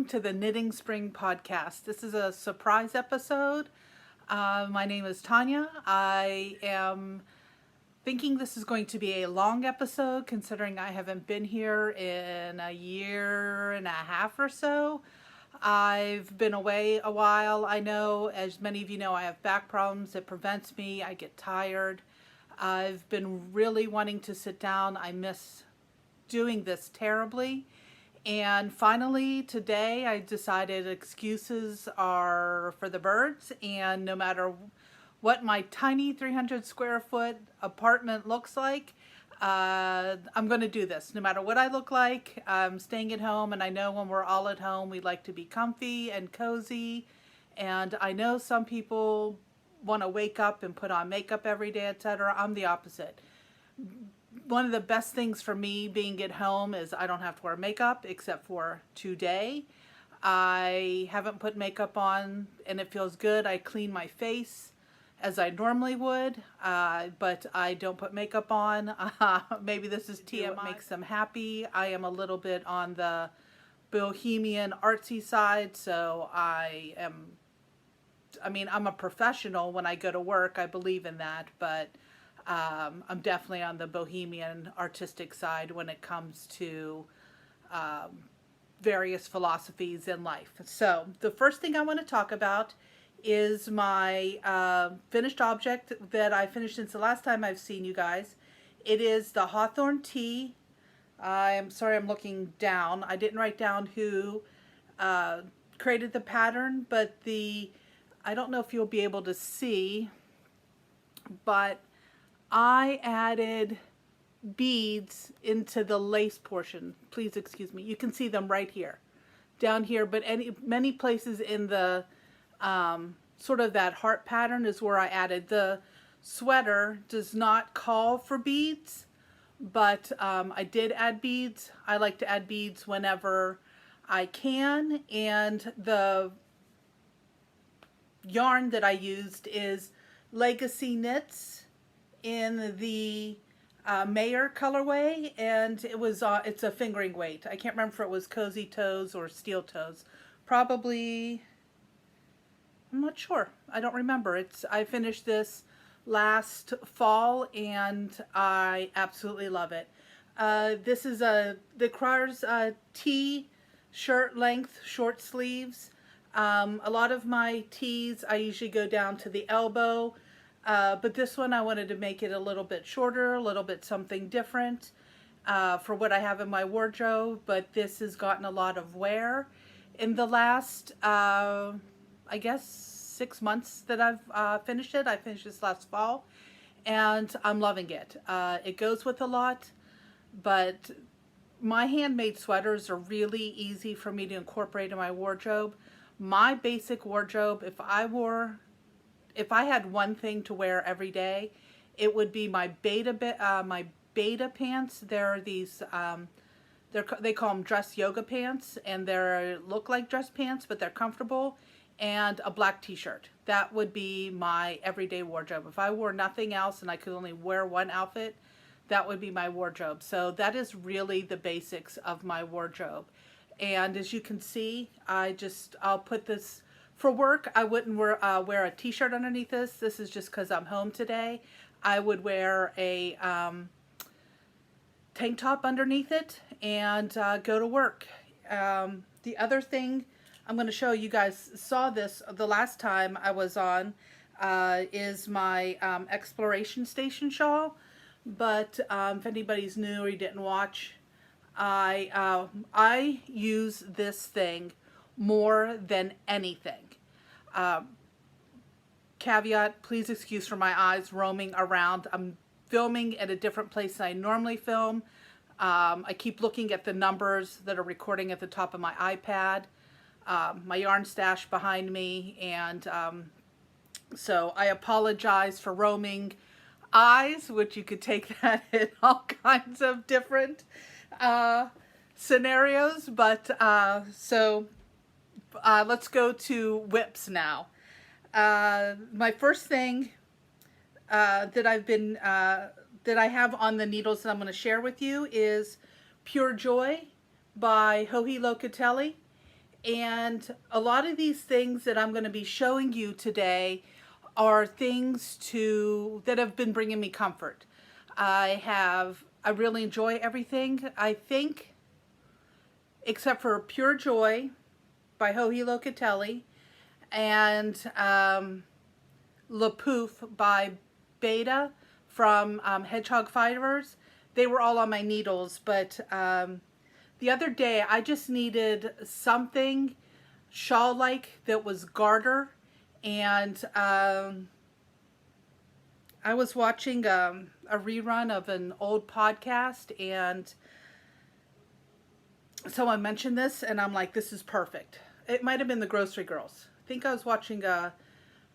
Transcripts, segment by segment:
to the Knitting Spring podcast. This is a surprise episode. My name is Tonya. I am thinking this is going to be a long episode considering I haven't been here in a year and a half or so. I've been away a while. I know, as many of you know, I have back problems. It prevents me. I get tired. I've been really wanting to sit down. I miss doing this terribly. And finally, today I decided excuses are for the birds, and no matter what my tiny 300 square foot apartment looks like, I'm going to do this. No matter what I look like, I'm staying at home, and I know when we're all at home, we like to be comfy and cozy, and I know some people want to wake up and put on makeup every day, etc. I'm the opposite. One of the best things for me being at home is I don't have to wear makeup except for today. I haven't put makeup on and it feels good. I clean my face as I normally would, but I don't put makeup on. Maybe this is TMI. What makes them happy. I am a little bit on the bohemian artsy side, so I'm a professional when I go to work. I believe in that, but I'm definitely on the bohemian artistic side when it comes to various philosophies in life. So the first thing I want to talk about is my finished object that I finished since the last time I've seen you guys. It is the Hawthorn Tea. I'm sorry I'm looking down. I didn't write down who created the pattern, but I don't know if you'll be able to see, but I added beads into the lace portion. Please excuse me. You can see them right here, down here, but many places in the sort of that heart pattern is where I added. The sweater does not call for beads, but I did add beads. I like to add beads whenever I can, and the yarn that I used is Legacy Knits in the Mayer colorway, and it's a fingering weight. I can't remember if it was Cozy Toes or Steel Toes. Probably, I'm not sure. I don't remember. I finished this last fall and I absolutely love it. This is the requires t-shirt length short sleeves. A lot of my tees I usually go down to the elbow. But this one I wanted to make it a little bit shorter, a little bit something different for what I have in my wardrobe, but this has gotten a lot of wear. In the last, I guess, 6 months that I've finished it, I finished this last fall, and I'm loving it. It goes with a lot, but my handmade sweaters are really easy for me to incorporate in my wardrobe. My basic wardrobe, if I had one thing to wear every day, it would be my beta pants. They're these, they call them dress yoga pants, and they look like dress pants, but they're comfortable, and a black t-shirt. That would be my everyday wardrobe. If I wore nothing else and I could only wear one outfit, that would be my wardrobe. So that is really the basics of my wardrobe. And as you can see, I'll put this. For work, I wouldn't wear a t-shirt underneath this. This is just because I'm home today. I would wear a tank top underneath it and go to work. The other thing I'm going to show you guys saw this the last time I was on is my exploration station shawl. But if anybody's new or you didn't watch, I use this thing more than anything. Caveat, please excuse for my eyes roaming around. I'm filming at a different place than I normally film. I keep looking at the numbers that are recording at the top of my iPad, my yarn stash behind me, and so I apologize for roaming eyes, which you could take that in all kinds of different scenarios, but let's go to whips now. My first thing that I have on the needles that I'm going to share with you is Pure Joy by Joji Locatelli. And a lot of these things that I'm going to be showing you today are things that have been bringing me comfort. I really enjoy everything, I think, except for Pure Joy by Joji Locatelli and Le Pouf by Beta from Hedgehog Fibers. They were all on my needles, but the other day I just needed something shawl-like that was garter, and I was watching a rerun of an old podcast, and someone mentioned this, and I'm like, this is perfect. It might have been the Grocery Girls. I think I was watching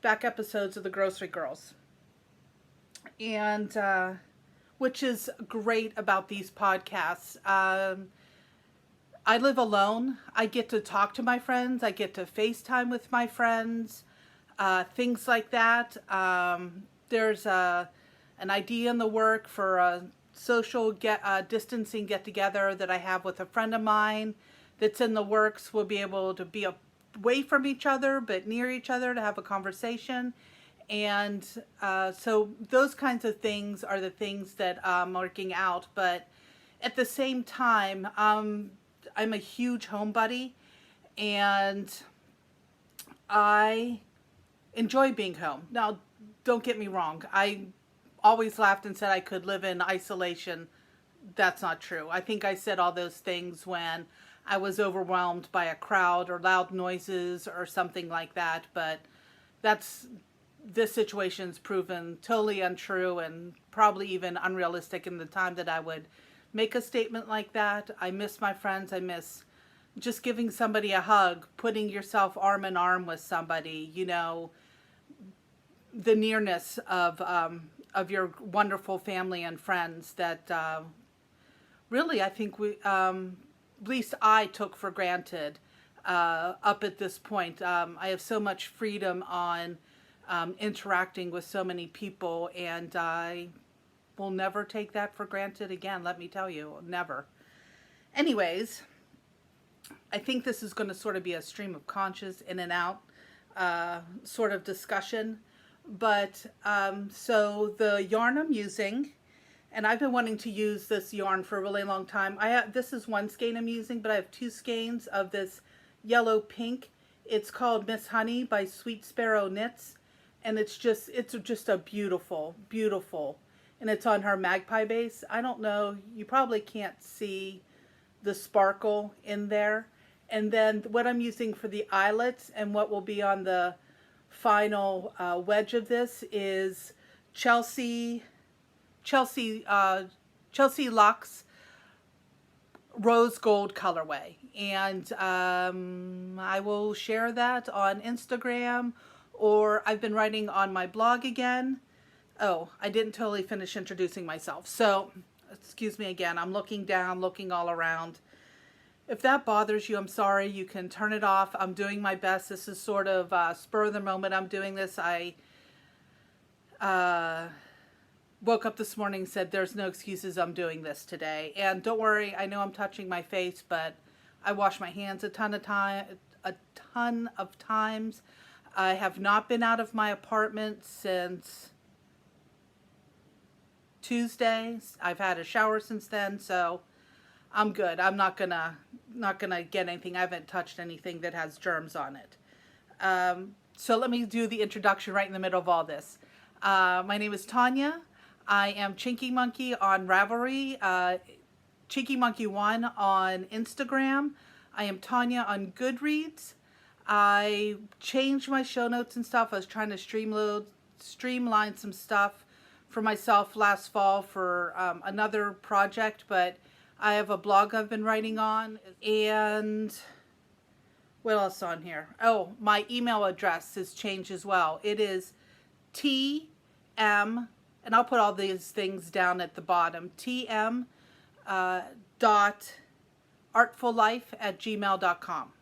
back episodes of the Grocery Girls. And which is great about these podcasts. I live alone. I get to talk to my friends. I get to FaceTime with my friends. Things like that. There's an idea in the work for a social distancing get-together that I have with a friend of mine that's in the works. We'll be able to be away from each other but near each other to have a conversation. And so those kinds of things are the things that I'm working out. But at the same time, I'm a huge homebody, and I enjoy being home. Now, don't get me wrong. I always laughed and said I could live in isolation. That's not true. I think I said all those things when I was overwhelmed by a crowd or loud noises or something like that. But this situation's proven totally untrue and probably even unrealistic in the time that I would make a statement like that. I miss my friends. I miss just giving somebody a hug, putting yourself arm in arm with somebody, the nearness of your wonderful family and friends that really I think at least I took for granted up at this point. I have so much freedom on interacting with so many people, and I will never take that for granted again, let me tell you, never. Anyways, I think this is going to sort of be a stream of conscious in and out sort of discussion. But so the yarn I'm using, and I've been wanting to use this yarn for a really long time. This is one skein I'm using, but I have two skeins of this yellow pink. It's called Miss Honey by Sweet Sparrow Knits, and it's just a beautiful, beautiful, and it's on her magpie base. I don't know, you probably can't see the sparkle in there. And then what I'm using for the eyelets and what will be on the final wedge of this is Chelsea Luxe rose gold colorway, and I will share that on Instagram, or I've been writing on my blog again. Oh, I didn't totally finish introducing myself, so excuse me again. I'm looking down, looking all around. If that bothers you, I'm sorry. You can turn it off. I'm doing my best. This is sort of spur of the moment I'm doing this. I woke up this morning and said, there's no excuses, I'm doing this today. And don't worry, I know I'm touching my face, but I wash my hands a ton of times. I have not been out of my apartment since Tuesday. I've had a shower since then, so I'm good. I'm not gonna get anything. I haven't touched anything that has germs on it. So let me do the introduction right in the middle of all this. My name is Tonya. I am Chinky Monkey on Ravelry, Chinky Monkey 1 on Instagram. I am Tonya on Goodreads. I changed my show notes and stuff. I was trying to streamline some stuff for myself last fall for another project, but I have a blog I've been writing on. And what else on here? Oh, my email address has changed as well. It is TM, and I'll put all these things down at the bottom, tm.artfullife@gmail.com.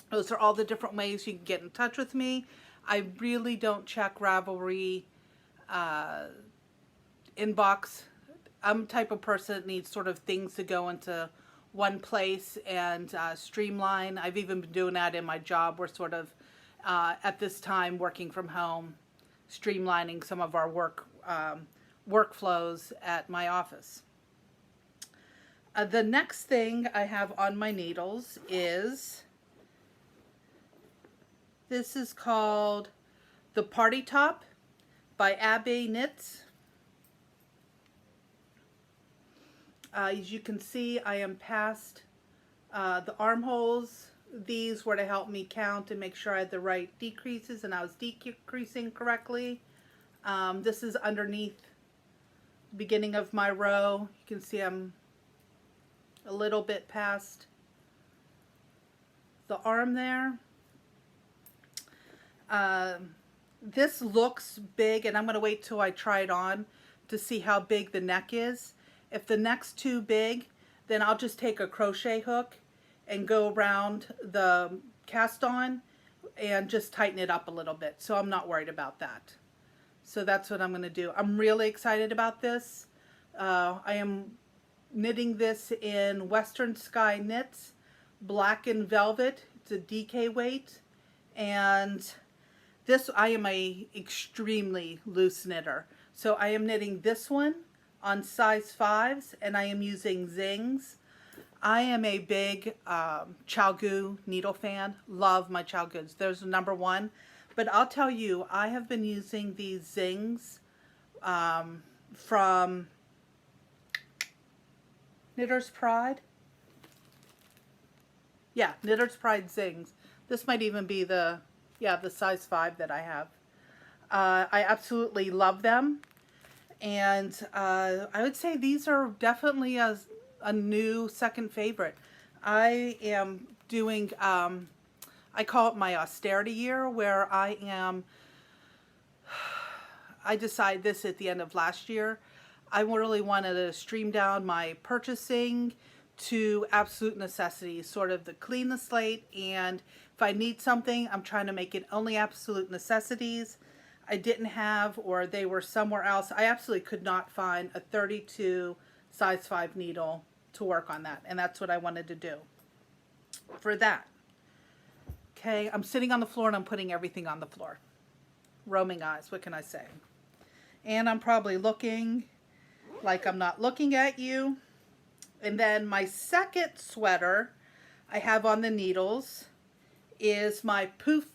Those are all the different ways you can get in touch with me. I really don't check Ravelry inbox. I'm the type of person that needs sort of things to go into one place and streamline. I've even been doing that in my job. We're sort of, at this time, working from home, streamlining some of our workflows at my office. The next thing I have on my needles is, this is called the Party Top by Abby Knits. As you can see, I am past the armholes. These were to help me count and make sure I had the right decreases and I was decreasing correctly. This is underneath the beginning of my row. You can see I'm a little bit past the arm there. This looks big, and I'm going to wait till I try it on to see how big the neck is. If the neck's too big, then I'll just take a crochet hook and go around the cast on and just tighten it up a little bit. So I'm not worried about that. So that's what I'm going to do. I'm really excited about this. I am knitting this in Western Sky Knits, Black and Velvet. It's a DK weight. And this, I am a extremely loose knitter. So I am knitting this one on size 5s, and I am using Zings. I am a big ChiaoGoo needle fan. Love my ChiaoGoods. There's number one. But I'll tell you, I have been using these Zings from Knitter's Pride. Yeah, Knitter's Pride Zings. This might even be the size 5 that I have. I absolutely love them. And I would say these are definitely a new second favorite. I am doing, I call it my austerity year, where I decided this at the end of last year. I really wanted to stream down my purchasing to absolute necessities, sort of to clean the slate, and if I need something, I'm trying to make it only absolute necessities. I didn't have, or they were somewhere else. I absolutely could not find a 32 size 5 needle to work on that, and that's what I wanted to do for that. Okay, I'm sitting on the floor and I'm putting everything on the floor. Roaming eyes, what can I say? And I'm probably looking like I'm not looking at you. And then my second sweater I have on the needles is my Poof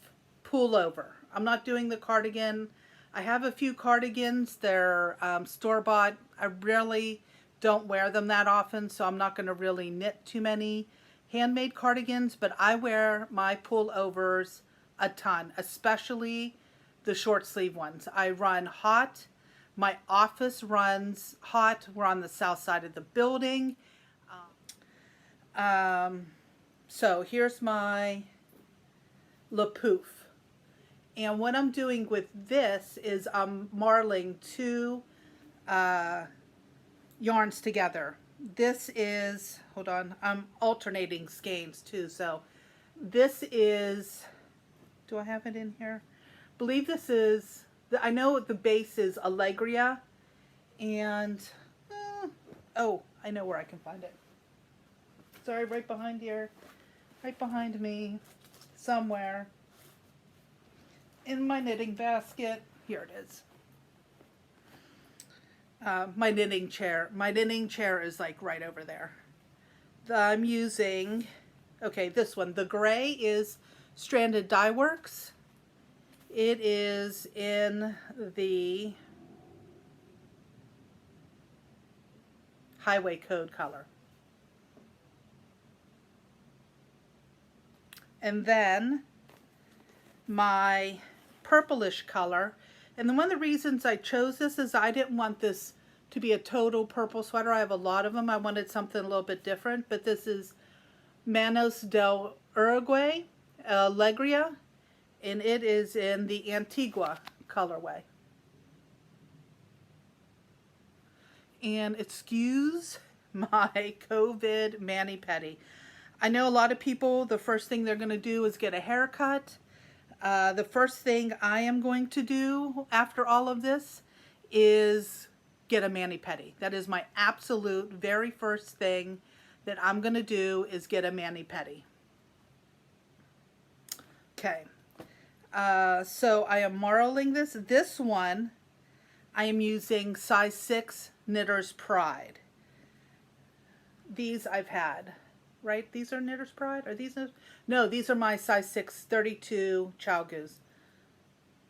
pullover. I'm not doing the cardigan. I have a few cardigans. They're store-bought. I really don't wear them that often, so I'm not going to really knit too many handmade cardigans, but I wear my pullovers a ton, especially the short sleeve ones. I run hot. My office runs hot. We're on the south side of the building. So here's my Le Poof. And what I'm doing with this is I'm marling two yarns together. This is, hold on, I'm alternating skeins too. So this is, do I have it in here? I believe this is, I know the base is Allegria, and, oh, I know where I can find it. Sorry, right behind here, right behind me, somewhere. In my knitting basket. Here it is. My knitting chair. My knitting chair is like right over there. I'm using, okay, this one. The gray is Stranded Dye Works. It is in the Highway Code color. And then my purplish color, and then one of the reasons I chose this is I didn't want this to be a total purple sweater. I have a lot of them. I wanted something a little bit different, but this is Manos del Uruguay, Allegria, and it is in the Antigua colorway. And excuse my COVID mani-pedi. I know a lot of people, the first thing they're going to do is get a haircut. The first thing I am going to do after all of this is get a mani-pedi. That is my absolute very first thing that I'm going to do is get a mani-pedi. Okay. So I am marling this. This one, I am using size 6 Knitter's Pride. These I've had, right? These are Knitter's Pride? Are these? No, these are my size 6 32 Chalgoos.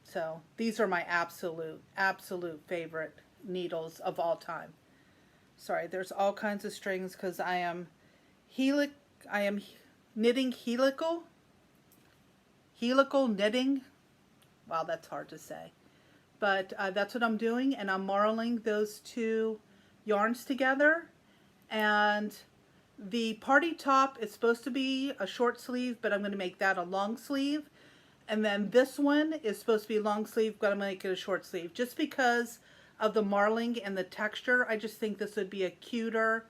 So these are my absolute favorite needles of all time. Sorry, there's all kinds of strings because I am knitting helical knitting. Wow, that's hard to say. But that's what I'm doing, and I'm marling those two yarns together. And the party top is supposed to be a short sleeve, but I'm going to make that a long sleeve. And then this one is supposed to be long sleeve, but I'm going to make it a short sleeve. Just because of the marling and the texture, I just think this would be a cuter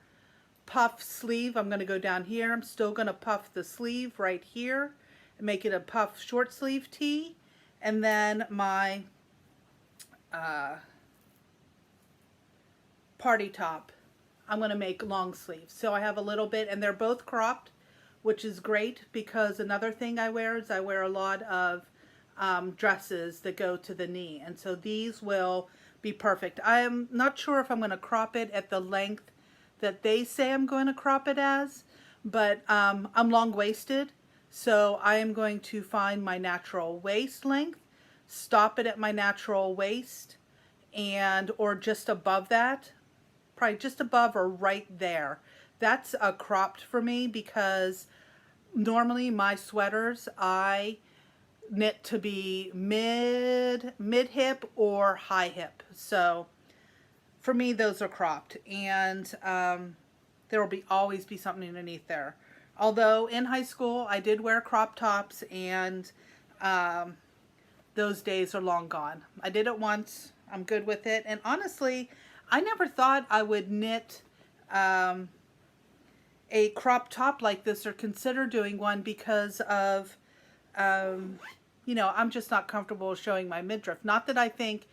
puff sleeve. I'm going to go down here. I'm still going to puff the sleeve right here and make it a puff short sleeve tee. And then my party top, I'm going to make long sleeves. So I have a little bit, and they're both cropped, which is great because another thing I wear is I wear a lot of dresses that go to the knee. And so these will be perfect. I am not sure if I'm going to crop it at the length that they say I'm going to crop it as, but I'm long-waisted. So I am going to find my natural waist length, stop it at my natural waist, and or just above that, probably just above or right there. That's cropped for me because normally my sweaters I knit to be mid hip or high hip. So for me, those are cropped, and there will always be something underneath there. Although in high school I did wear crop tops, and those days are long gone. I did it once. I'm good with it. And honestly, I never thought I would knit a crop top like this or consider doing one because of, you know, I'm just not comfortable showing my midriff. Not that I think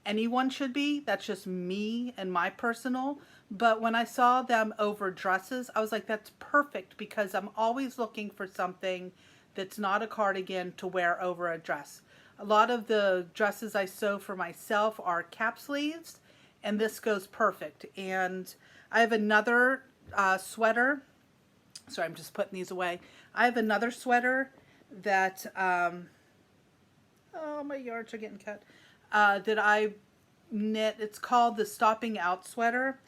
anyone should be. That's just me and my personal. But when I saw them over dresses, I was like, that's perfect because I'm always looking for something that's not a cardigan to wear over a dress. A lot of the dresses I sew for myself are cap sleeves, and this goes perfect. And I have another sweater. Sorry, I'm just putting these away. I have another sweater that, oh, my yards are getting cut, that I knit. It's called the Stopping Out sweater.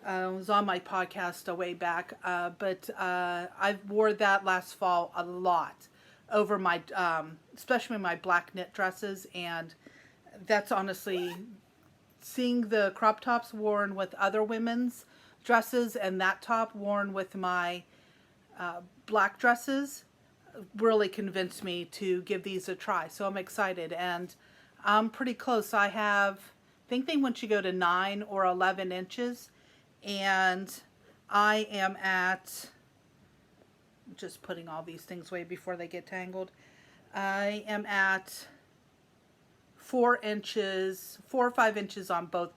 It was on my podcast a way back, but I wore that last fall a lot over my, especially my black knit dresses, and that's honestly, seeing the crop tops worn with other women's dresses and that top worn with my black dresses really convinced me to give these a try. So I'm excited, and I'm pretty close. I think they want you to go to 9 or 11 inches, and I am at, just putting all these things away before they get tangled. I am at 4 inches, 4 or 5 inches on both.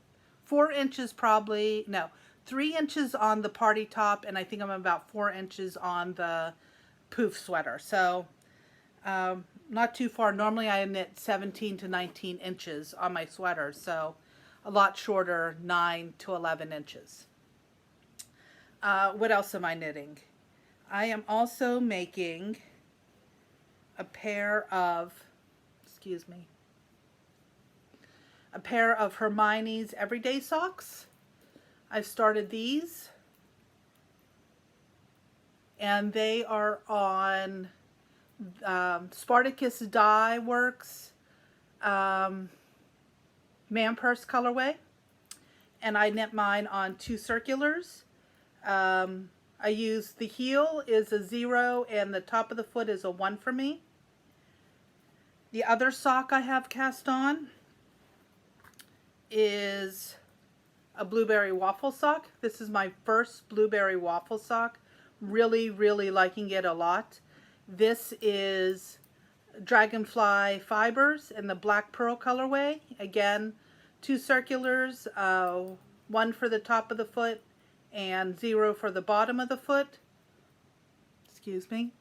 4 inches probably, no, 3 inches on the party top, and I think I'm about 4 inches on the poof sweater. So not too far. Normally I knit 17 to 19 inches on my sweater, so a lot shorter, 9 to 11 inches. What else am I knitting? I am also making a pair of, a pair of Hermione's Everyday Socks. I've started these, and they are on Spartacus Dye Works Man Purse colorway, and I knit mine on 2 circulars. I use, the heel is a 0 and the top of the foot is a 1 for me. The other sock I have cast on is a blueberry waffle sock. This is my first blueberry waffle sock. Really, really liking it a lot. This is Dragonfly Fibers in the Black Pearl colorway. Again, 2 circulars, 1 for the top of the foot and 0 for the bottom of the foot, excuse me,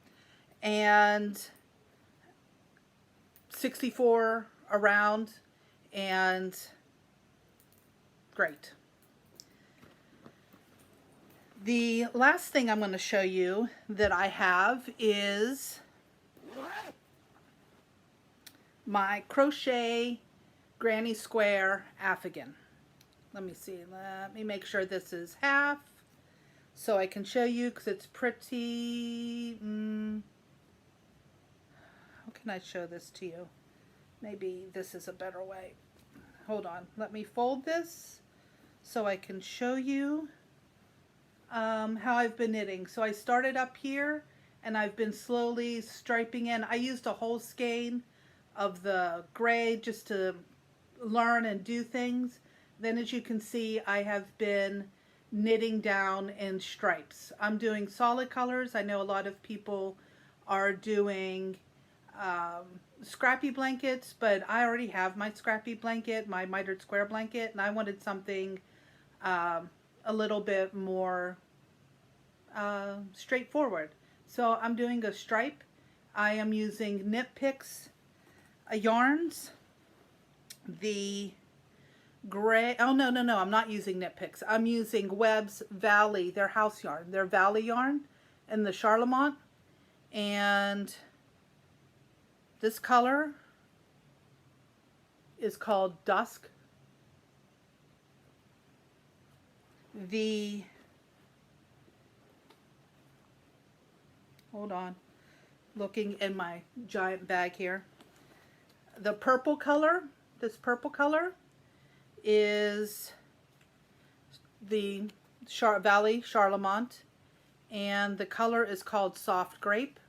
and 64 around, and great. The last thing I'm going to show you that I have is my crochet granny square afghan. Let me see, let me make sure this is half so I can show you, because it's pretty, how can I show this to you? Maybe this is a better way. Hold on, let me fold this so I can show you how I've been knitting. So I started up here and I've been slowly striping in. I used a whole skein of the gray just to learn and do things. Then, as you can see, I have been knitting down in stripes. I'm doing solid colors. I know a lot of people are doing scrappy blankets, but I already have my scrappy blanket, my mitered square blanket, and I wanted something a little bit more straightforward. So I'm doing a stripe. I am using Knit Picks yarns. The gray, oh no, I'm not using Knit Picks. I'm using Webb's Valley, their house yarn, their Valley yarn in the Charlemont. And this color is called Dusk. Hold on, looking in my giant bag here. The purple color, this purple color is the Valley Charlemont, and the color is called Soft Grape.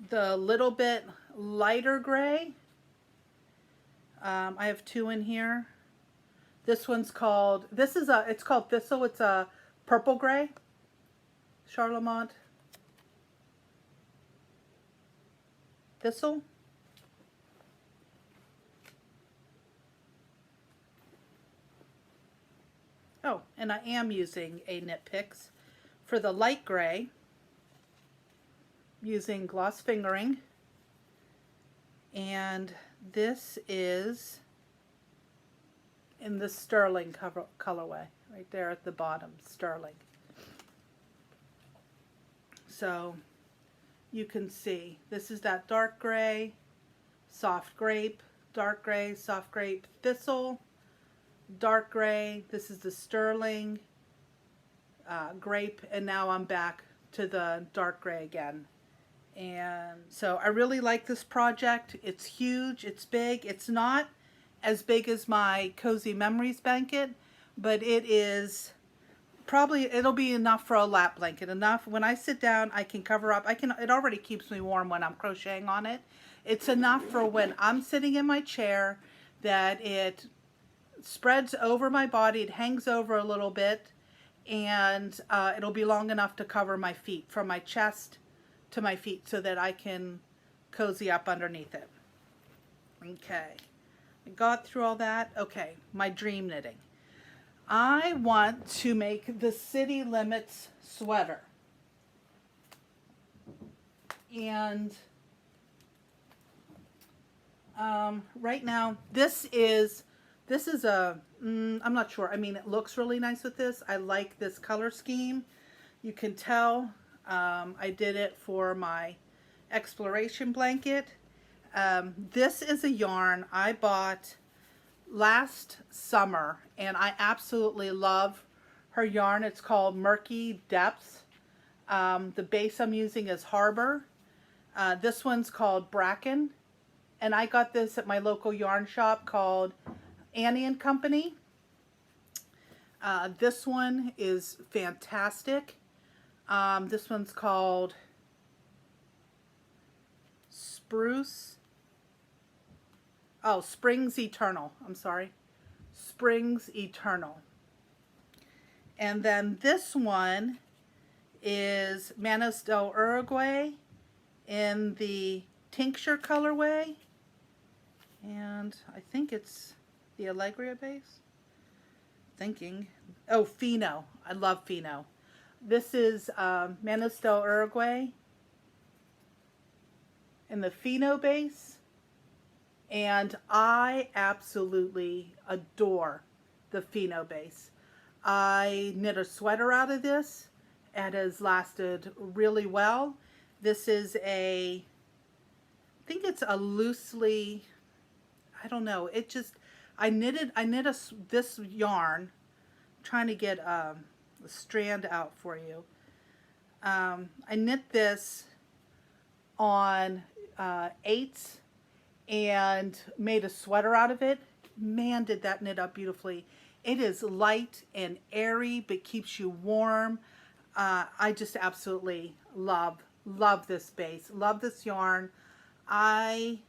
The little bit lighter gray, I have 2 in here. This one's called, it's called Thistle. It's a purple gray, Charlemont Thistle. Oh, and I am using a Knit Picks for the light gray, using gloss fingering, and this is in the sterling colorway, right there at the bottom, sterling. So you can see this is that dark gray, soft grape, dark gray, soft grape, thistle, dark gray. This is the sterling grape, and now I'm back to the dark gray again. And so I really like this project. It's huge, it's big. It's not as big as my Cozy Memories blanket, but it is probably, it'll be enough for a lap blanket. Enough when I sit down, I can cover up. It already keeps me warm when I'm crocheting on it. It's enough for when I'm sitting in my chair that it spreads over my body. It hangs over a little bit, and it'll be long enough to cover my feet, from my chest to my feet, so that I can cozy up underneath it. Okay, I got through all that. Okay, my dream knitting. I want to make the City Limits sweater. And right now, this is a, I'm not sure. I mean, it looks really nice with this. I like this color scheme. You can tell I did it for my exploration blanket. This is a yarn I bought last summer, and I absolutely love her yarn. It's called Murky Depths. The base I'm using is Harbor. This one's called Bracken, and I got this at my local yarn shop called Annie and Company. This one is fantastic. This one's called Springs Eternal. I'm sorry. Springs Eternal. And then this one is Manos del Uruguay in the tincture colorway. And I think it's The Allegria base? Thinking. Oh, Fino. I love Fino. This is Manos del Uruguay in the Fino base. And I absolutely adore the Fino base. I knit a sweater out of this. It has lasted really well. This is I think it's a loosely, I don't know. It just, I knit this yarn. I'm trying to get a strand out for you. I knit this on 8s and made a sweater out of it. Man, did that knit up beautifully. It is light and airy, but keeps you warm. I just absolutely love this base. Love this yarn. I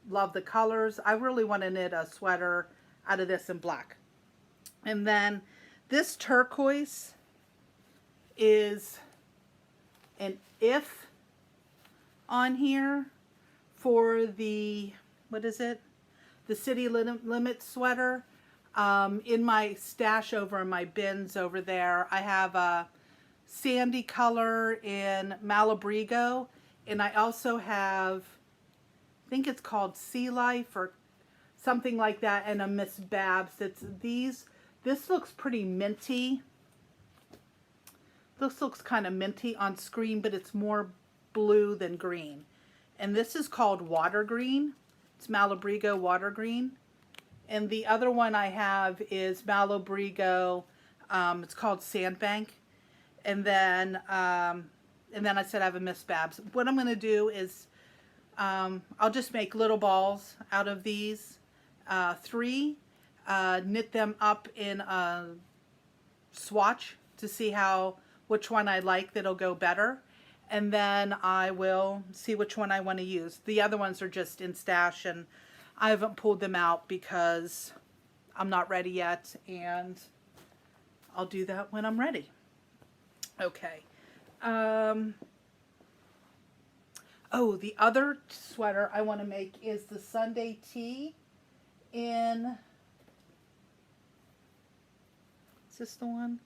love the colors. I really want to knit a sweater out of this in black. And then this turquoise is an if on here for the, what is it? The City Limit sweater. In my stash over in my bins over there, I have a sandy color in Malabrigo, and I also have, I think it's called Sea Life or something like that, and a Miss Babs. It's these. This looks pretty minty. This looks kind of minty on screen, but it's more blue than green. And this is called Water Green. It's Malabrigo Water Green. And the other one I have is Malabrigo. It's called Sandbank. And then I said I have a Miss Babs. What I'm going to do is I'll just make little balls out of these 3, knit them up in a swatch to see which one I like that'll go better. And then I will see which one I want to use. The other ones are just in stash, and I haven't pulled them out because I'm not ready yet, and I'll do that when I'm ready. Okay. Oh, the other sweater I want to make is the Sunday Tee in, is this the one?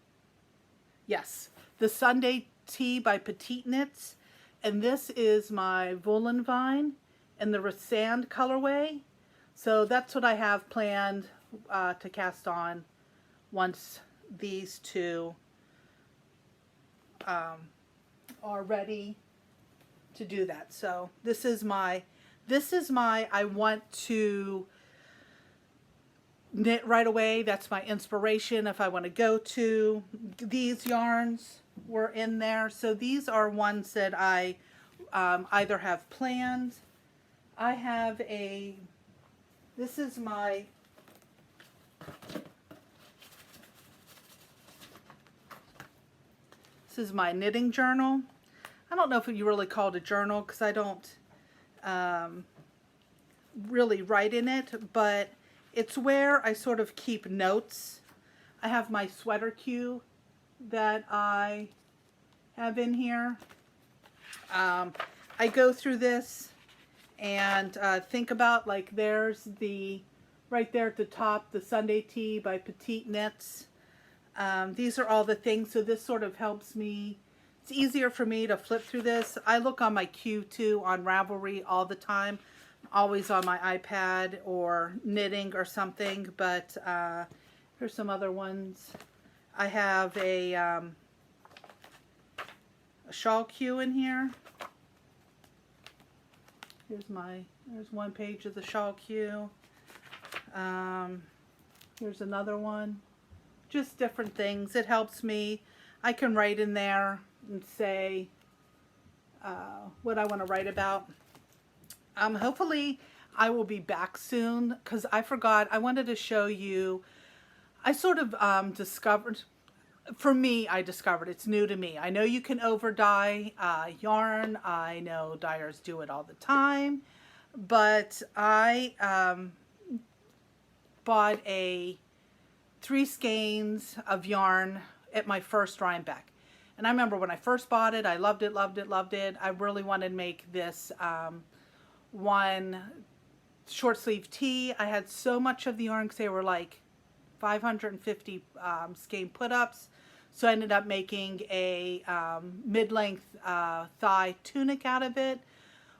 Yes, the Sunday Tee by Petite Knits, and this is my Volan Vine in the Resand colorway. So that's what I have planned to cast on once these two are ready to do that. So this is my I want to knit right away. That's my inspiration if I want to go to. These yarns were in there. So these are ones that I either have planned. I have this is my knitting journal. I don't know if you really call it a journal because I don't really write in it, but it's where I sort of keep notes. I have my sweater queue that I have in here. I go through this and think about, like, there's right there at the top, the Sunday Tee by Petite Knits. These are all the things, so this sort of helps me. It's easier for me to flip through this. I look on my queue too on Ravelry all the time. Always on my iPad or knitting or something, but here's some other ones. I have a shawl queue in here. There's one page of the shawl queue. Here's another one. Just different things. It helps me. I can write in there and say what I want to write about. Hopefully I will be back soon, because I forgot. I wanted to show you. I sort of discovered, for me, it's new to me. I know you can over dye yarn. I know dyers do it all the time, but I bought 3 skeins of yarn at my first Rhinebeck. And I remember when I first bought it, I loved it, loved it, loved it. I really wanted to make this one short sleeve tee. I had so much of the yarn because they were like 550 skein put-ups. So I ended up making a mid-length thigh tunic out of it.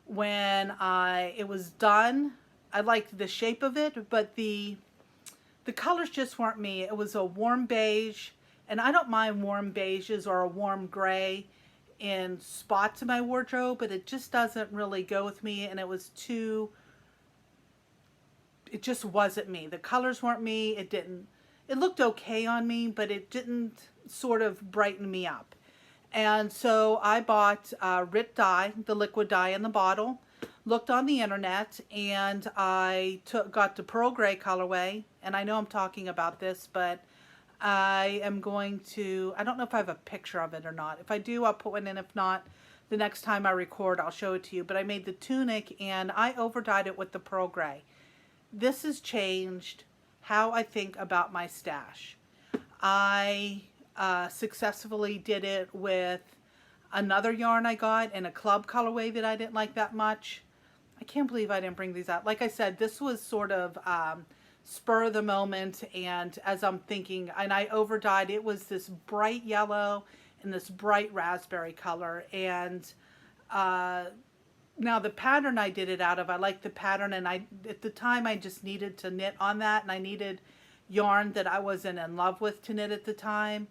When it was done, I liked the shape of it, but the colors just weren't me. It was a warm beige, and I don't mind warm beiges or a warm gray in spots in my wardrobe, but it just doesn't really go with me, and it just wasn't me. The colors weren't me. It looked okay on me, but it didn't sort of brighten me up. And so I bought RIT dye, the liquid dye in the bottle, looked on the internet, and I got the pearl gray colorway. And I know I'm talking about this, but I am going to, I don't know if I have a picture of it or not. If I do, I'll put one in. If not, the next time I record, I'll show it to you. But I made the tunic, and I over-dyed it with the pearl gray. This has changed how I think about my stash. I successfully did it with another yarn I got in a club colorway that I didn't like that much. I can't believe I didn't bring these out. Like I said, this was sort of spur of the moment, and as I'm thinking, and I over-dyed, it was this bright yellow and this bright raspberry color. And now the pattern I did it out of, I like the pattern, and at the time I just needed to knit on that, and I needed yarn that I wasn't in love with to knit at the time.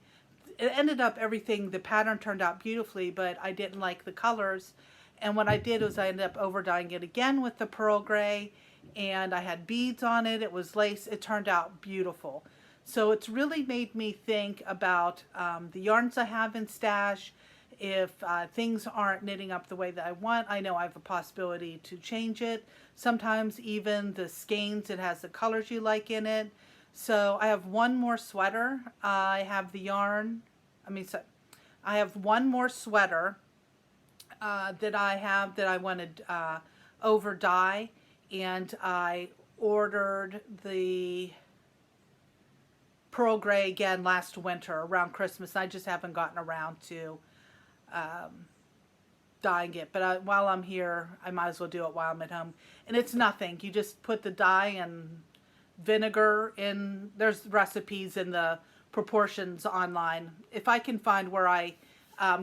It ended up the pattern turned out beautifully, but I didn't like the colors. And what I did was I ended up over-dyeing it again with the pearl gray, and I had beads on it. It was lace. It turned out beautiful. So it's really made me think about the yarns I have in stash. If things aren't knitting up the way that I want, I know I have a possibility to change it. Sometimes even the skeins, it has the colors you like in it. So I have one more sweater. I have the yarn. I have one more sweater that I wanted over dye, and I ordered the pearl gray again last winter around Christmas. I just haven't gotten around to dyeing it, but while I'm here, I might as well do it while I'm at home. And it's nothing. You just put the dye and vinegar in. There's recipes in the proportions online. If I can find where I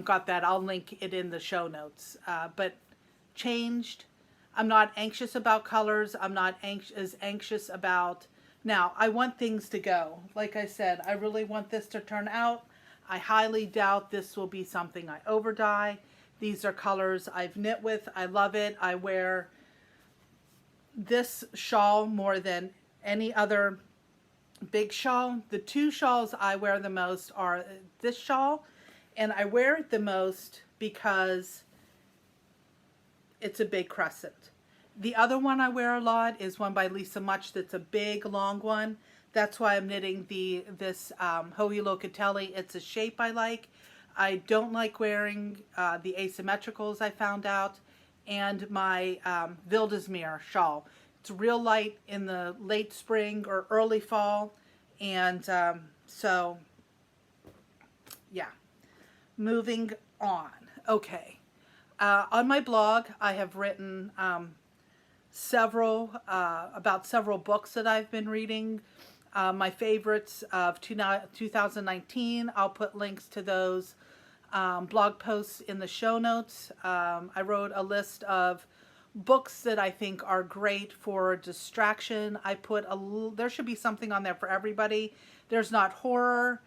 got that, I'll link it in the show notes. But changed. I'm not anxious about colors. I'm not as anxious about... Now, I want things to go. Like I said, I really want this to turn out. I highly doubt this will be something I over dye. These are colors I've knit with. I love it. I wear this shawl more than any other big shawl. The two shawls I wear the most are this shawl, and I wear it the most because it's a big crescent. The other one I wear a lot is one by Lisa Much that's a big long one. That's why I'm knitting this Hohi Locatelli. It's a shape I like. I don't like wearing the asymmetricals, I found out, and my Wildesmeer shawl. It's real light in the late spring or early fall, and so yeah. Moving on. Okay. On my blog, I have written about several books that I've been reading. My favorites of 2019. I'll put links to those blog posts in the show notes. I wrote a list of books that I think are great for distraction. I put there should be something on there for everybody. There's not horror.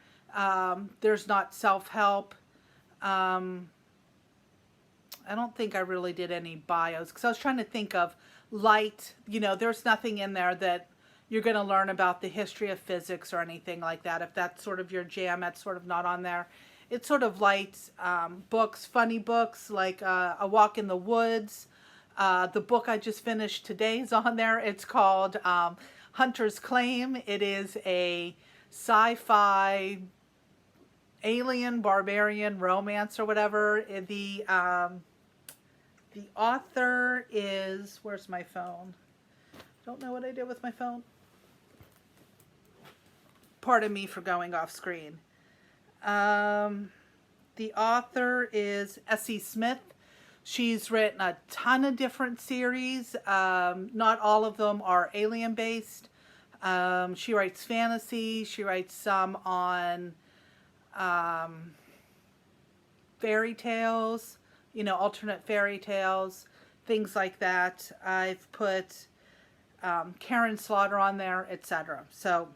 There's not self-help. I don't think I really did any bios because I was trying to think of light. There's nothing in there that you're going to learn about the history of physics or anything like that. If that's sort of your jam, that's sort of not on there. It's sort of light books, funny books like A Walk in the Woods. The book I just finished today is on there. It's called Hunter's Claim. It is a sci-fi alien barbarian romance or whatever. The author is, where's my phone? Don't know what I did with my phone. Pardon me for going off screen. The author is S.E. Smith. She's written a ton of different series. Not all of them are alien based. She writes fantasy. She writes some on fairy tales, alternate fairy tales, things like that. I've put Karen Slaughter on there, etc. So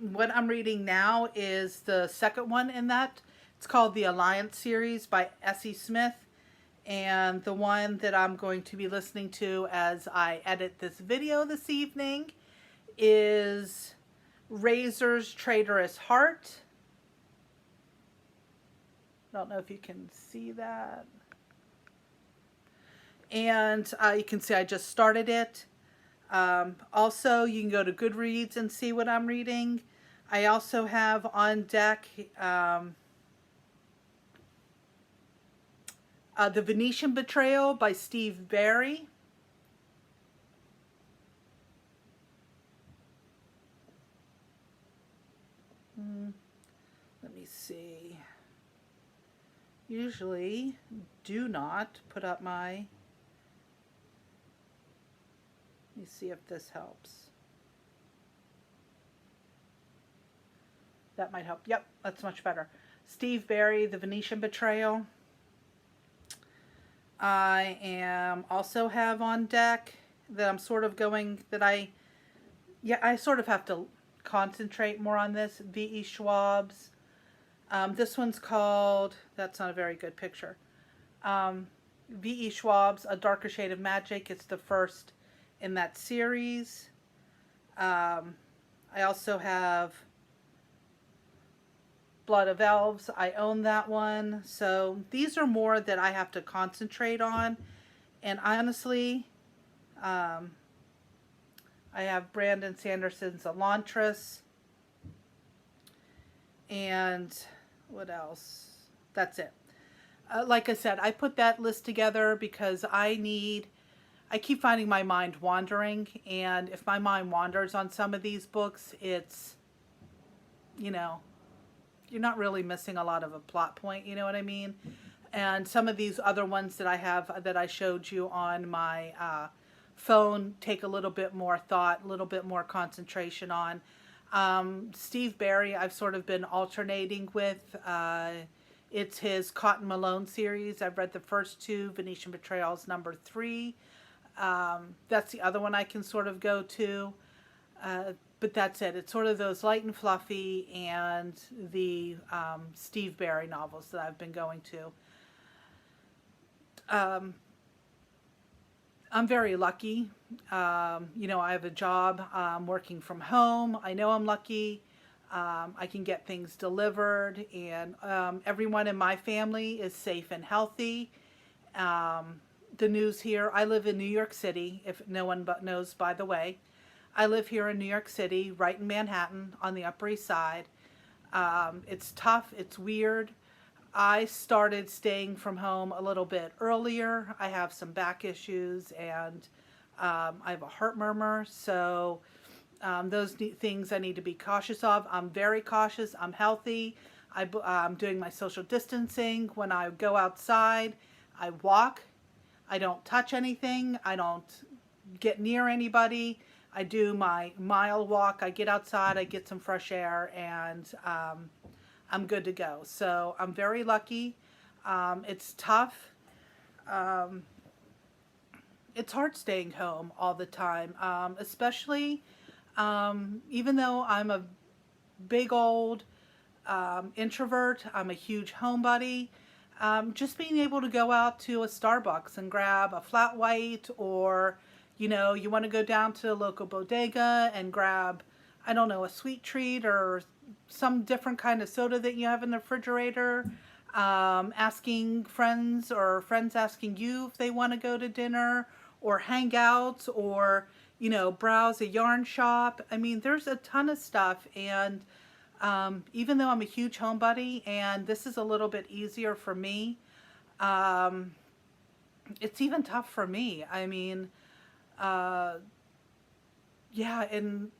what I'm reading now is the second one in that. It's called the Alliance series by Essie Smith. And the one that I'm going to be listening to as I edit this video this evening is Razor's Traitorous Heart. I don't know if you can see that. And you can see I just started it. Also, you can go to Goodreads and see what I'm reading. I also have on deck The Venetian Betrayal by Steve Barry. Let me see. Usually do not put up my... Let me see if this helps. That might help. Yep, that's much better. Steve Barry, The Venetian Betrayal. I also have on deck that I'm sort of going, that I sort of have to concentrate more on this. V.E. Schwab's. This one's called, that's not a very good picture. V.E. Schwab's A Darker Shade of Magic. It's the first in that series. I also have Blood of Elves. I own that one. So these are more that I have to concentrate on. And honestly, I have Brandon Sanderson's Elantris. And what else? That's it. Like I said, I put that list together because I keep finding my mind wandering. And if my mind wanders on some of these books, it's, you're not really missing a lot of a plot point, you know what I mean? And some of these other ones that I have, that I showed you on my phone, take a little bit more thought, a little bit more concentration on. Steve Barry, I've sort of been alternating with. It's his Cotton Malone series. I've read the first two, Venetian Betrayals #3. That's the other one I can sort of go to. But that's it. It's sort of those light and fluffy and the Steve Barry novels that I've been going to. I'm very lucky. I have a job. I'm working from home. I know I'm lucky. I can get things delivered, and everyone in my family is safe and healthy. The news here, I live in New York City, if no one but knows, by the way. I live here in New York City, right in Manhattan, on the Upper East Side. It's tough. It's weird. I started staying from home a little bit earlier. I have some back issues, and I have a heart murmur, so those things I need to be cautious of. I'm very cautious. I'm healthy. I'm doing my social distancing. When I go outside, I walk. I don't touch anything. I don't get near anybody. I do my mile walk. I get outside. I get some fresh air, and I'm good to go. So I'm very lucky. It's tough. It's hard staying home all the time, especially even though I'm a big old introvert. I'm a huge homebody. Just being able to go out to a Starbucks and grab a flat white, or you want to go down to a local bodega and grab, I don't know, a sweet treat or some different kind of soda that you have in the refrigerator. Asking friends, or friends asking you if they want to go to dinner or hang out, or browse a yarn shop. I mean, there's a ton of stuff, and even though I'm a huge homebody and this is a little bit easier for me, it's even tough for me. I mean, yeah, and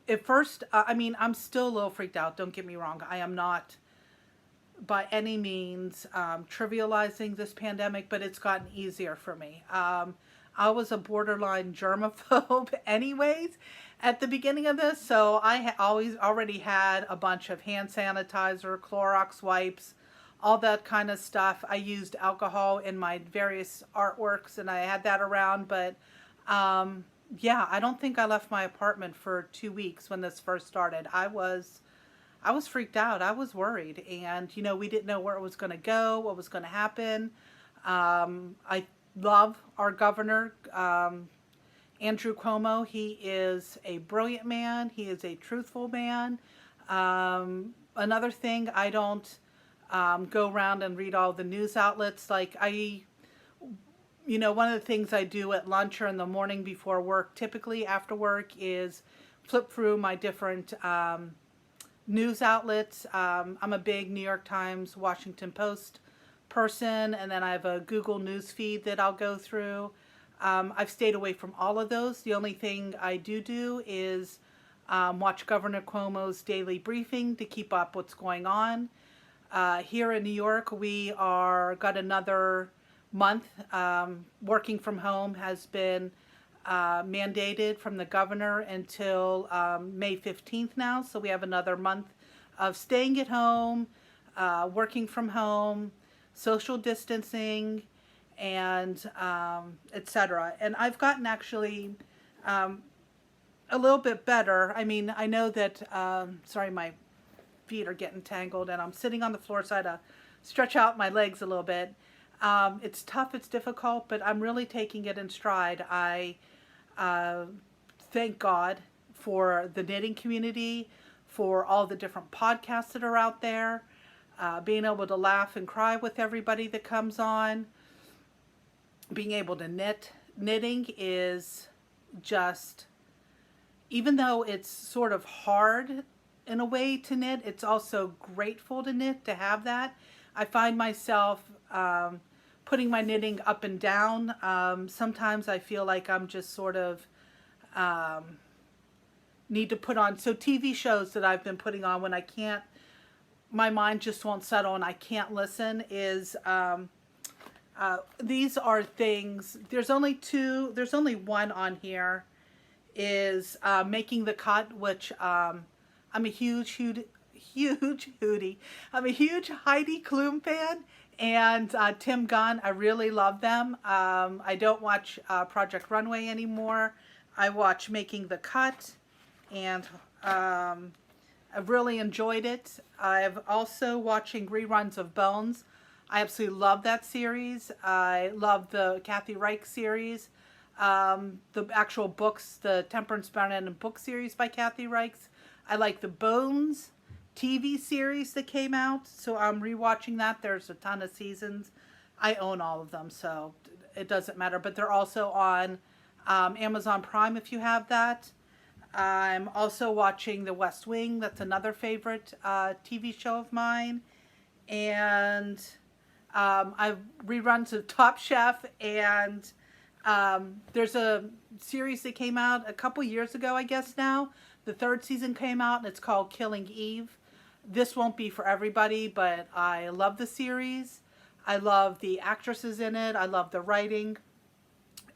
at first, I'm still a little freaked out, don't get me wrong. I am not, by any means trivializing this pandemic, but it's gotten easier for me. I was a borderline germaphobe anyways at the beginning of this, so I always already had a bunch of hand sanitizer, Clorox wipes, all that kind of stuff. I used alcohol in my various artworks, and I had that around, but yeah, I don't think I left my apartment for 2 weeks when this first started. I was freaked out. I was worried, and we didn't know where it was going to go, what was going to happen. I love our governor, Andrew Cuomo. He is a brilliant man. He is a truthful man. Another thing, I don't go around and read all the news outlets. Like one of the things I do at lunch or in the morning before work, typically after work, is flip through my different news outlets. I'm a big New York Times, Washington Post person, and then I have a Google News feed that I'll go through. I've stayed away from all of those. The only thing I do is watch Governor Cuomo's daily briefing to keep up what's going on. Here in New York, we got another month. Working from home has been mandated from the governor until May 15th now. So we have another month of staying at home, working from home, social distancing, and etc. And I've gotten actually a little bit better. I mean, I know that, sorry, my feet are getting tangled, and I'm sitting on the floor, so I had to stretch out my legs a little bit. It's tough, it's difficult, but I'm really taking it in stride. I thank God for the knitting community, for all the different podcasts that are out there, being able to laugh and cry with everybody that comes on, being able to knit. Knitting is just, even though it's sort of hard in a way to knit, it's also grateful to knit, to have that. I find myself putting my knitting up and down. Sometimes I feel like I'm just sort of need to put on. So TV shows that I've been putting on when I can't, my mind just won't settle and I can't listen, is these are things, there's only one on here, is Making the Cut, which I'm a huge Hootie. I'm a huge Heidi Klum fan, and Tim Gunn. I really love them. I don't watch Project Runway anymore. I watch Making the Cut, and I've really enjoyed it. I've also watching reruns of Bones. I absolutely love that series. I love the Kathy Reich series. The actual books, the Temperance Brennan book series by Kathy Reich. I like the Bones TV series that came out, so I'm rewatching that. There's a ton of seasons. I own all of them, so it doesn't matter. But they're also on Amazon Prime if you have that. I'm also watching The West Wing. That's another favorite TV show of mine. And I've reruns of Top Chef, and there's a series that came out a couple years ago, I guess now. The third season came out, and it's called Killing Eve. This won't be for everybody, but I love the series. I love the actresses in it. I love the writing.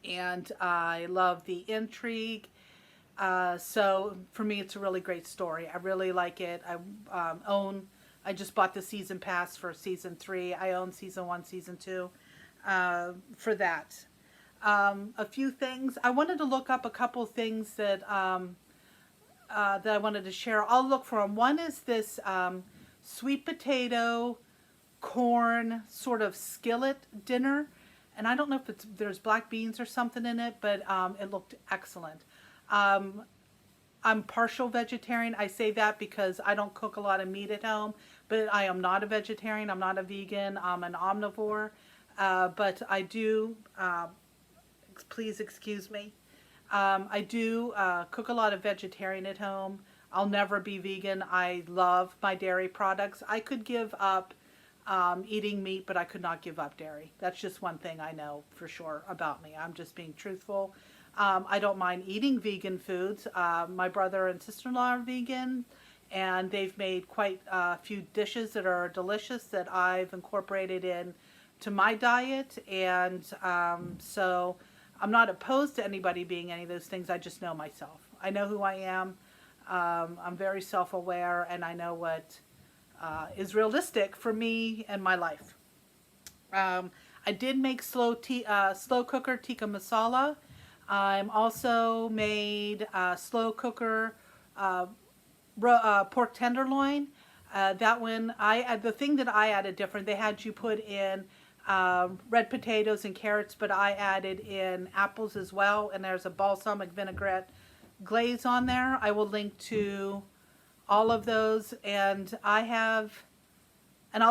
And I love the intrigue. So for me, it's a really great story. I really like it. I just bought the season pass for season 3. I own season 1, season 2 for that. A few things. I wanted to look up a couple things that that I wanted to share. I'll look for them. One is this sweet potato corn sort of skillet dinner, and I don't know if there's black beans or something in it, but it looked excellent. I'm partial vegetarian. I say that because I don't cook a lot of meat at home, but I am not a vegetarian. I'm not a vegan. I'm an omnivore, but I do. Please excuse me. I do cook a lot of vegetarian at home. I'll never be vegan. I love my dairy products. I could give up eating meat, but I could not give up dairy. That's just one thing I know for sure about me. I'm just being truthful. I don't mind eating vegan foods. My brother and sister-in-law are vegan, and they've made quite a few dishes that are delicious that I've incorporated in to my diet. And so I'm not opposed to anybody being any of those things. I just know myself. I know who I am. I'm very self-aware, and I know what is realistic for me and my life. I did make slow cooker tikka masala. I'm also made slow cooker pork tenderloin. That one, the thing that I added different, they had you put in red potatoes and carrots, but I added in apples as well, and there's a balsamic vinaigrette glaze on there. I will link to all of those, and I'll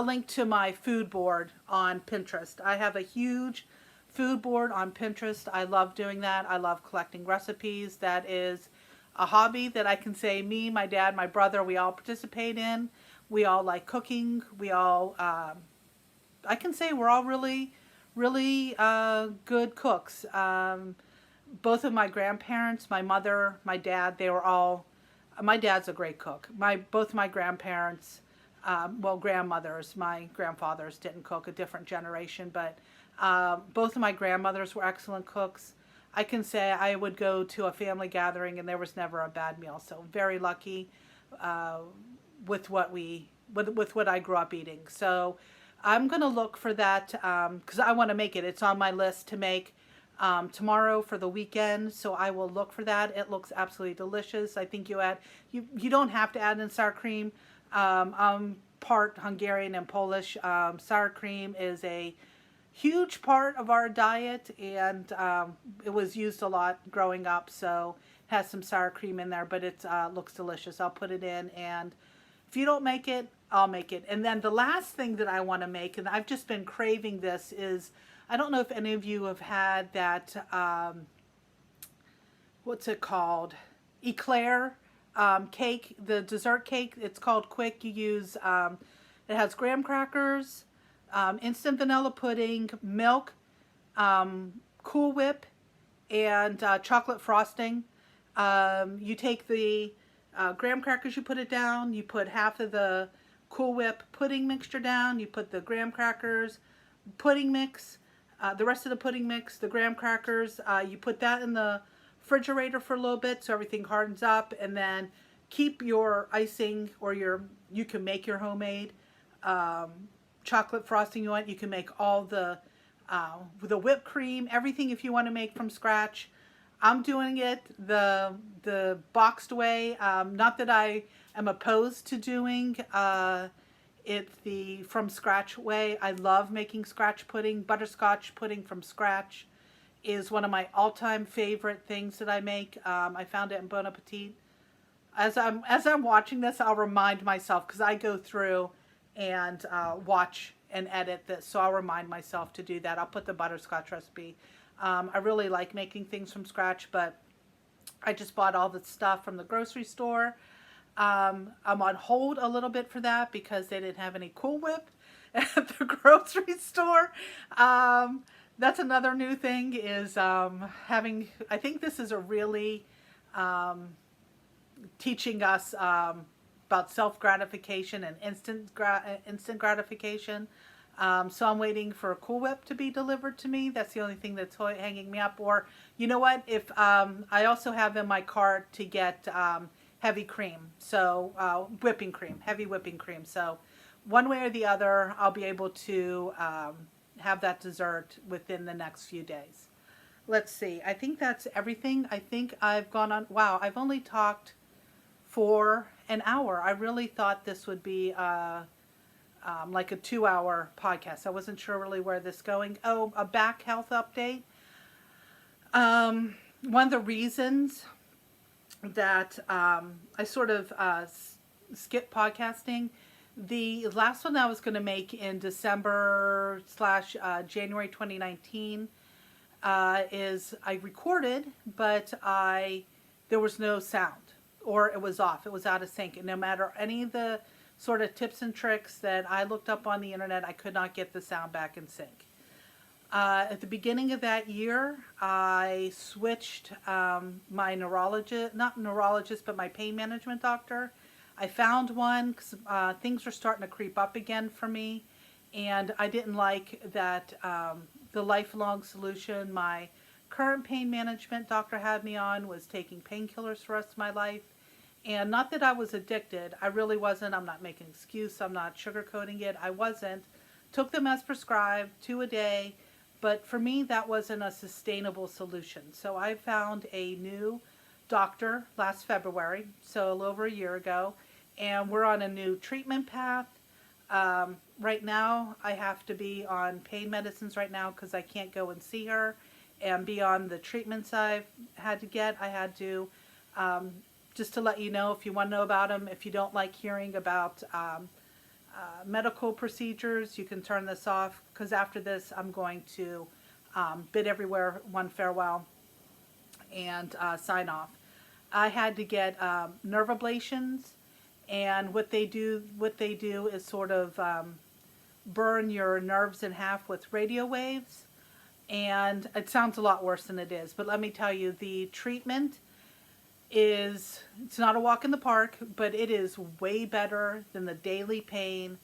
link to my food board on Pinterest. I have a huge food board on Pinterest. I love doing that. I love collecting recipes. That is a hobby that I can say me, my dad, my brother, we all participate in. We all like cooking. We all, I can say we're all really, really good cooks. Both of my grandparents, my mother, my dad, they were all, my dad's a great cook. Both my grandparents, grandmothers, my grandfathers didn't cook, a different generation, but both of my grandmothers were excellent cooks. I can say I would go to a family gathering and there was never a bad meal. So very lucky with what I grew up eating. So I'm going to look for that because I want to make it. It's on my list to make tomorrow for the weekend. So I will look for that. It looks absolutely delicious. I think you don't have to add in sour cream. I'm part Hungarian and Polish. Sour cream is a huge part of our diet, and it was used a lot growing up, so it has some sour cream in there, but it looks delicious. I'll put it in, and if you don't make it, I'll make it. And then the last thing that I want to make, and I've just been craving this, is I don't know if any of you have had that, what's it called? Eclair cake, the dessert cake. It's called Quick. You use, it has graham crackers, instant vanilla pudding, milk, Cool Whip, and chocolate frosting. You take the graham crackers, you put it down, you put half of the Cool Whip pudding mixture down, you put the graham crackers, pudding mix, the rest of the pudding mix, the graham crackers, you put that in the refrigerator for a little bit so everything hardens up, and then keep your icing, or you can make your homemade chocolate frosting you want. You can make all the whipped cream, everything if you want to make from scratch. I'm doing it the boxed way. Not that I am opposed to doing it the from scratch way. I love making scratch pudding. Butterscotch pudding from scratch is one of my all-time favorite things that I make. I found it in Bon Appetit. As I'm watching this, I'll remind myself, because I go through and watch and edit this, so I'll remind myself to do that. I'll put the butterscotch recipe. I really like making things from scratch, but I just bought all the stuff from the grocery store. I'm on hold a little bit for that because they didn't have any Cool Whip at the grocery store. That's another new thing is having, I think this is a really teaching us about self-gratification and instant gratification. So I'm waiting for a Cool Whip to be delivered to me. That's the only thing that's hanging me up. Or, you know what, if I also have in my cart to get heavy cream, so whipping cream, heavy whipping cream. So one way or the other, I'll be able to have that dessert within the next few days. Let's see. I think that's everything. I think I've gone on. Wow, I've only talked for an hour. I really thought this would be like a 2-hour podcast. I wasn't sure really where this is going. Oh, a back health update. One of the reasons that I sort of skipped podcasting, the last one I was going to make in December / January 2019 is I recorded, but there was no sound, or it was off. It was out of sync. And no matter any of the sort of tips and tricks that I looked up on the internet, I could not get the sound back in sync. At the beginning of that year, I switched my neurologist, not neurologist, but my pain management doctor. I found one because things were starting to creep up again for me, and I didn't like that the lifelong solution my current pain management doctor had me on was taking painkillers for the rest of my life. And not that I was addicted, I really wasn't. I'm not making an excuse, I'm not sugarcoating it. I wasn't. Took them as prescribed, 2 a day, but for me that wasn't a sustainable solution. So I found a new doctor last February, so a little over a year ago, and we're on a new treatment path. Right now, I have to be on pain medicines right now because I can't go and see her and be on the treatments I've had to get. I had to, just to let you know, if you want to know about them, if you don't like hearing about medical procedures, you can turn this off because after this, I'm going to bid everywhere one farewell and sign off. I had to get nerve ablations, and what they do is sort of burn your nerves in half with radio waves, and it sounds a lot worse than it is. But let me tell you, the treatment it's not a walk in the park, but it is way better than the daily pain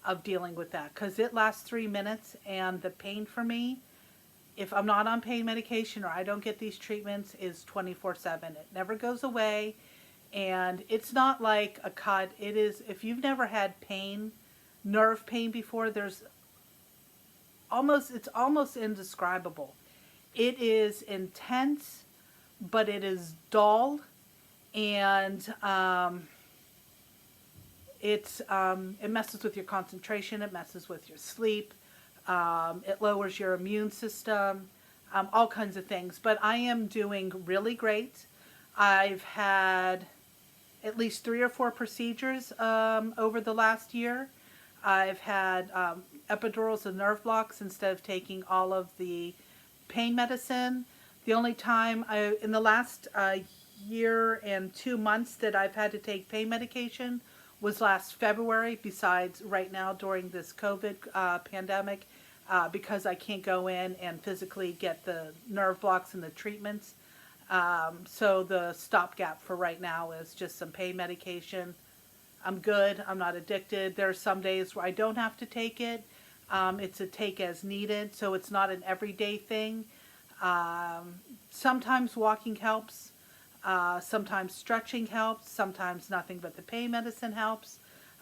of dealing with that because it lasts 3 minutes, and the pain for me, if I'm not on pain medication or I don't get these treatments, is 24/7. It never goes away, and it's not like a cut. It is, if you've never had pain, nerve pain before, it's almost indescribable. It is intense, but it is dull, and it messes with your concentration, it messes with your sleep, it lowers your immune system, all kinds of things. But I am doing really great. I've had at least 3 or 4 procedures over the last year. I've had epidurals and nerve blocks instead of taking all of the pain medicine. The only time in the last year and 2 months that I've had to take pain medication was last February, besides right now during this COVID pandemic, because I can't go in and physically get the nerve blocks and the treatments. So the stopgap for right now is just some pain medication. I'm good. I'm not addicted. There are some days where I don't have to take it. It's a take as needed, so it's not an everyday thing. Sometimes walking helps. Sometimes stretching helps. Sometimes nothing but the pain medicine helps.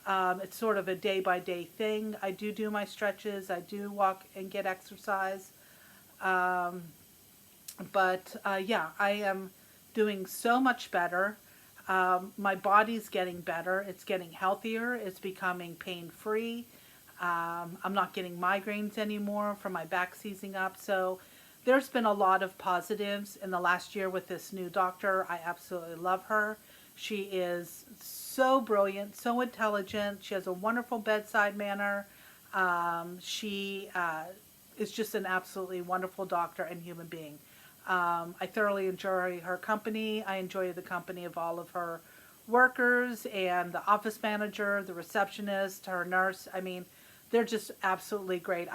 It's sort of a day-by-day thing. I do my stretches. I do walk and get exercise. But yeah, I am doing so much better. My body's getting better. It's getting healthier. It's becoming pain-free. I'm not getting migraines anymore from my back seizing up. So there's been a lot of positives in the last year with this new doctor. I absolutely love her. She is so brilliant, so intelligent. She has a wonderful bedside manner. She is just an absolutely wonderful doctor and human being. I thoroughly enjoy her company. I enjoy the company of all of her workers and the office manager, the receptionist, her nurse. I mean, they're just absolutely great.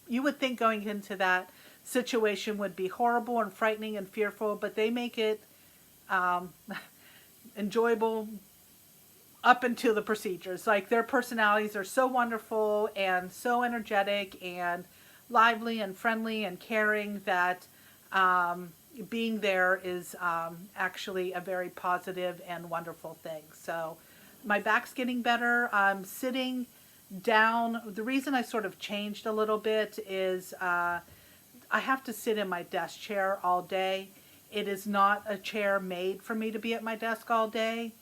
You would think going into that situation would be horrible and frightening and fearful, but they make it enjoyable up until the procedures. Like, their personalities are so wonderful and so energetic and lively and friendly and caring that being there is actually a very positive and wonderful thing. So my back's getting better. I'm sitting down. The reason I sort of changed a little bit is I have to sit in my desk chair all day. It is not a chair made for me to be at my desk all day.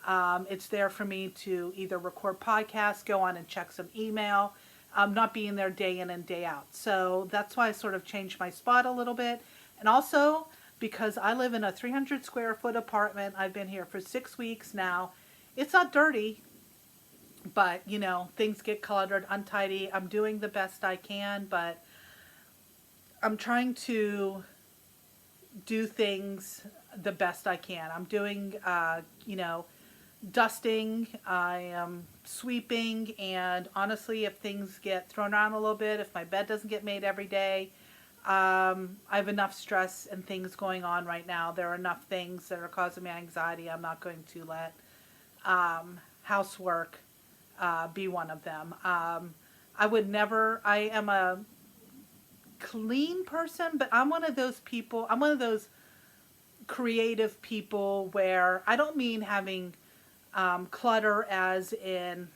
It's there for me to either record podcasts, go on and check some email, not being there day in and day out. So that's why I sort of changed my spot a little bit. And also because I live in a 300 square foot apartment. I've been here for 6 weeks now. It's not dirty, but you know, things get cluttered, untidy. I'm doing the best I can, but I'm trying to do things the best I can. I'm doing, dusting, I am sweeping, and honestly, if things get thrown around a little bit, if my bed doesn't get made every day, I have enough stress and things going on right now. There are enough things that are causing me anxiety. I'm not going to let housework be one of them. I would never, I am a clean person, but I'm one of those people, I'm one of those creative people where I don't mean having clutter as in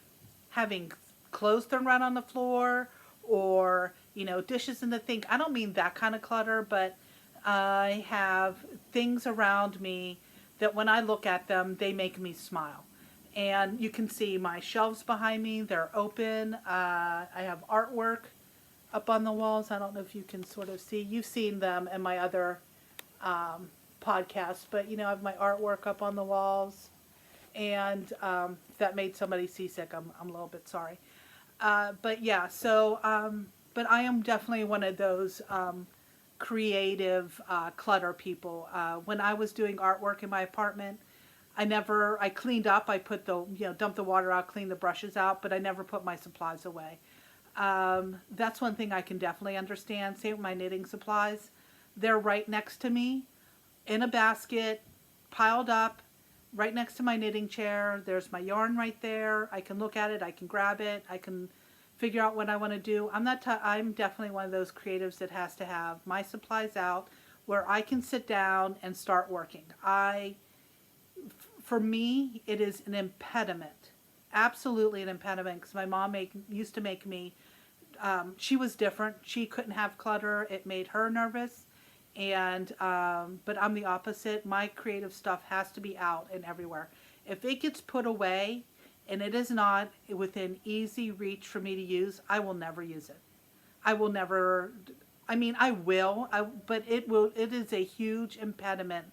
having clothes thrown around on the floor or, you know, dishes in the sink. I don't mean that kind of clutter, but I have things around me that when I look at them, they make me smile. And you can see my shelves behind me, they're open. I have artwork up on the walls. I don't know if you can sort of see. You've seen them in my other podcasts, but you know, I have my artwork up on the walls. And if that made somebody seasick, I'm a little bit sorry. But yeah, so, but I am definitely one of those creative clutter people. When I was doing artwork in my apartment, I cleaned up, I put dumped the water out, cleaned the brushes out, but I never put my supplies away. That's one thing I can definitely understand. Same with my knitting supplies. They're right next to me in a basket, piled up, right next to my knitting chair. There's my yarn right there. I can look at it, I can grab it, I can figure out what I want to do. I'm definitely one of those creatives that has to have my supplies out where I can sit down and start working. For me, it is an impediment. Absolutely an impediment, because my mom used to make me, she was different. She couldn't have clutter. It made her nervous. And but I'm the opposite. My creative stuff has to be out and everywhere. If it gets put away and it is not within easy reach for me to use, I will never use it. I will never, I mean, I will, but it is a huge impediment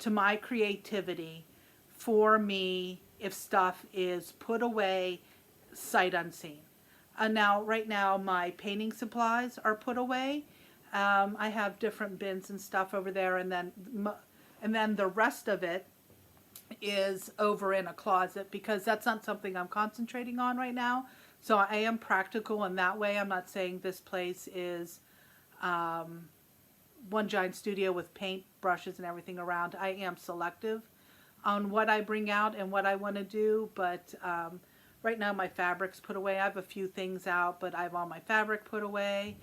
to my creativity for me if stuff is put away sight unseen. Now, right now, my painting supplies are put away. I have different bins and stuff over there, and then the rest of it is over in a closet because that's not something I'm concentrating on right now. So I am practical in that way. I'm not saying this place is one giant studio with paint brushes and everything around. I am selective on what I bring out and what I want to do, but right now my fabric's put away. I have a few things out, but I have all my fabric put away.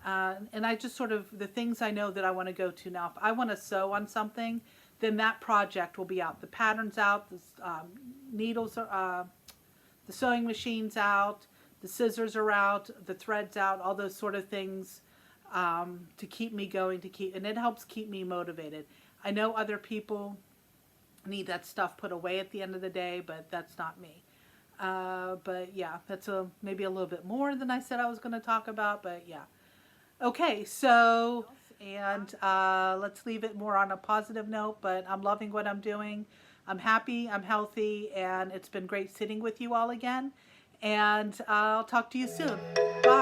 And I just sort of, the things I know that I want to go to now, if I want to sew on something, then that project will be out. The pattern's out, the needles are, the sewing machine's out, the scissors are out, the thread's out, all those sort of things to keep me going, and it helps keep me motivated. I know other people need that stuff put away at the end of the day, but that's not me. But yeah, that's maybe a little bit more than I said I was going to talk about, but yeah. Okay, so, and let's leave it more on a positive note, but I'm loving what I'm doing. I'm happy, I'm healthy, and it's been great sitting with you all again. And I'll talk to you soon. Bye.